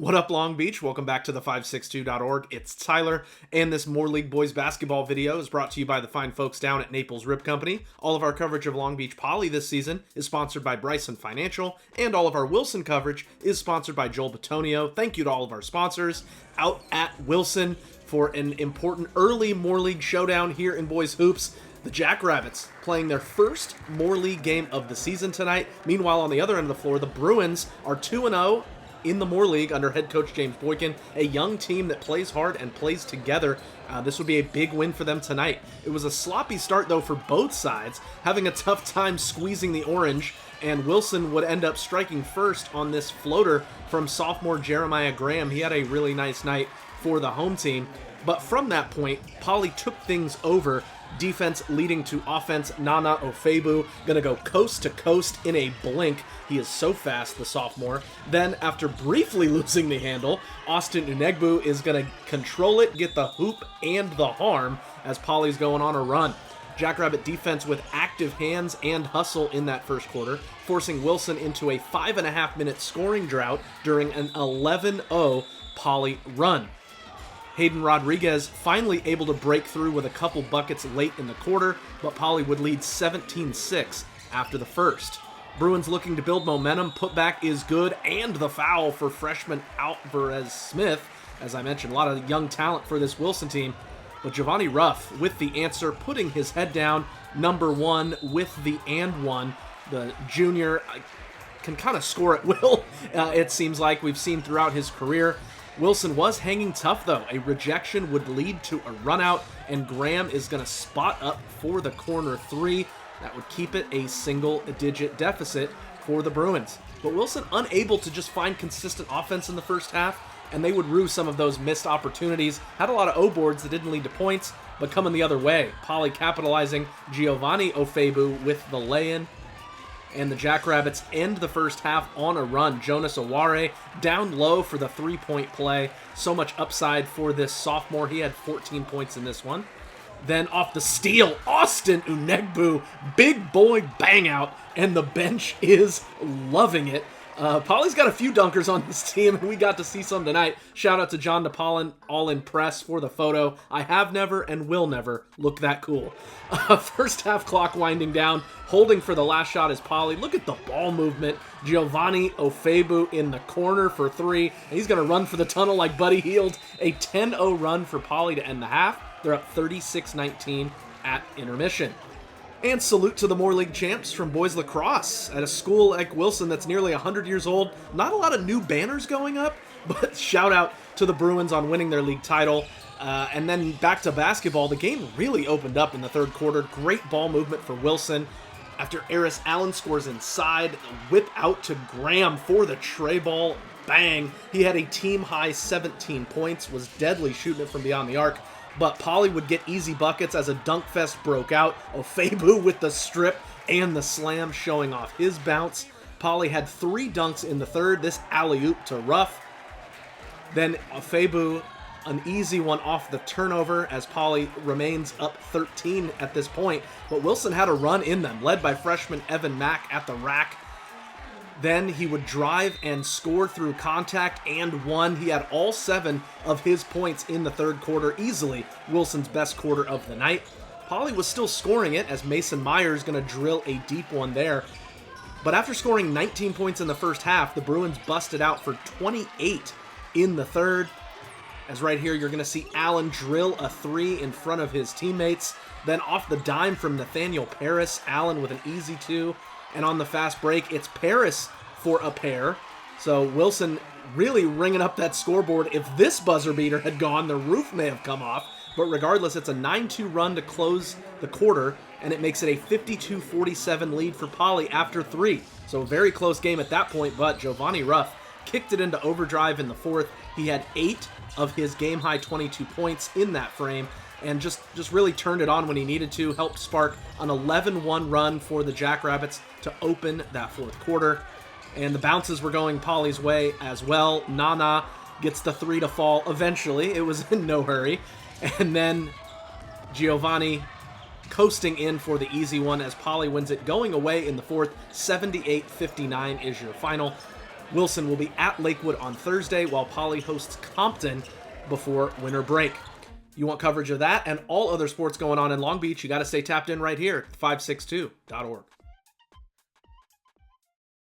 What up, Long Beach? Welcome back to the 562.org. It's Tyler, and this More League Boys basketball video is brought to you by the fine folks down at Naples Rib Company. All of our coverage of Long Beach Poly this season is sponsored by Bryson Financial, and all of our Wilson coverage is sponsored by Joel Batonio. Thank you to all of our sponsors out at Wilson for an important early More League showdown here in Boys Hoops. The Jackrabbits playing their first More League game of the season tonight. Meanwhile, on the other end of the floor, the Bruins are 2-0 in the More League under head coach James Boykin, a young team that plays hard and plays together. This would be a big win for them tonight. It was a sloppy start, though, for both sides, having a tough time squeezing the orange, and Wilson would end up striking first on this floater from sophomore Jeremiah Graham. He had a really nice night for the home team, but from that point, Poly took things over. Defense leading to offense. Nana Ofebu gonna go coast to coast in a blink. He is so fast, the sophomore. Then, after briefly losing the handle, Austin Unegbu is gonna control it, get the hoop and the harm as Poly's going on a run. Jackrabbit defense with active hands and hustle in that first quarter, forcing Wilson into a 5.5-minute scoring drought during an 11-0 Poly run. Hayden Rodriguez finally able to break through with a couple buckets late in the quarter, but Poly would lead 17-6 after the first. Bruins looking to build momentum, putback is good, and the foul for freshman Alvarez Smith. As I mentioned, a lot of young talent for this Wilson team, but Giovanni Ruff with the answer, putting his head down, number one with the and one. The junior can kind of score at will, it seems like we've seen throughout his career. Wilson was hanging tough, though. A rejection would lead to a run out, and Graham is going to spot up for the corner three. That would keep it a single-digit deficit for the Bruins. But Wilson unable to just find consistent offense in the first half, and they would rue some of those missed opportunities. Had a lot of O-boards that didn't lead to points, but coming the other way. Poly capitalizing. Giovanni Ofebu with the lay-in. And the Jackrabbits end the first half on a run. Jonas Aware down low for the three-point play. So much upside for this sophomore. He had 14 points in this one. Then off the steal, Austin Unegbu, big boy bang out, and the bench is loving it. Poly's got a few dunkers on this team, and we got to see some tonight. Shout out to John DePaulin, all in press for the photo. I have never and will never look that cool. First half clock winding down. Holding for the last shot is Poly. Look at the ball movement. Giovanni Ofebu in the corner for three. And he's going to run for the tunnel like Buddy Hield. A 10-0 run for Poly to end the half. They're up 36-19 at intermission. And salute to the More League champs from boys lacrosse. At a school like Wilson that's nearly 100 years old, not a lot of new banners going up, but shout out to the Bruins on winning their league title. And then back to basketball, the game really opened up in the third quarter. Great ball movement for Wilson. After Eris Allen scores inside, whip out to Graham for the tray ball. Bang! He had a team-high 17 points, was deadly shooting it from beyond the arc. But Poly would get easy buckets as a dunk fest broke out. Ofebu with the strip and the slam showing off his bounce. Poly had 3 dunks in the third. This alley-oop to Ruff. Then Ofebu, an easy one off the turnover as Poly remains up 13 at this point. But Wilson had a run in them, led by freshman Evan Mack at the rack. Then he would drive and score through contact and one. He had all 7 of his points in the third quarter, easily Wilson's best quarter of the night. Poly was still scoring it as Mason Myers going to drill a deep one there. But after scoring 19 points in the first half, the Bruins busted out for 28 in the third. As right here, you're going to see Allen drill a 3 in front of his teammates. Then off the dime from Nathaniel Paris, Allen with an easy 2. And on the fast break, it's Paris for a pair. So Wilson really ringing up that scoreboard. If this buzzer beater had gone, the roof may have come off. But regardless, it's a 9-2 run to close the quarter, and it makes it a 52-47 lead for Poly after 3. So a very close game at that point, but Giovanni Ruff kicked it into overdrive in the fourth. He had 8 of his game-high 22 points in that frame, and just really turned it on when he needed to, helped spark an 11-1 run for the Jackrabbits to open that fourth quarter. And the bounces were going Poly's way as well. Nana gets the 3 to fall eventually. It was in no hurry. And then Giovanni coasting in for the easy one as Poly wins it going away in the fourth. 78-59 is your final. Wilson will be at Lakewood on Thursday, while Poly hosts Compton before winter break. You want coverage of that and all other sports going on in Long Beach, you got to stay tapped in right here at 562.org.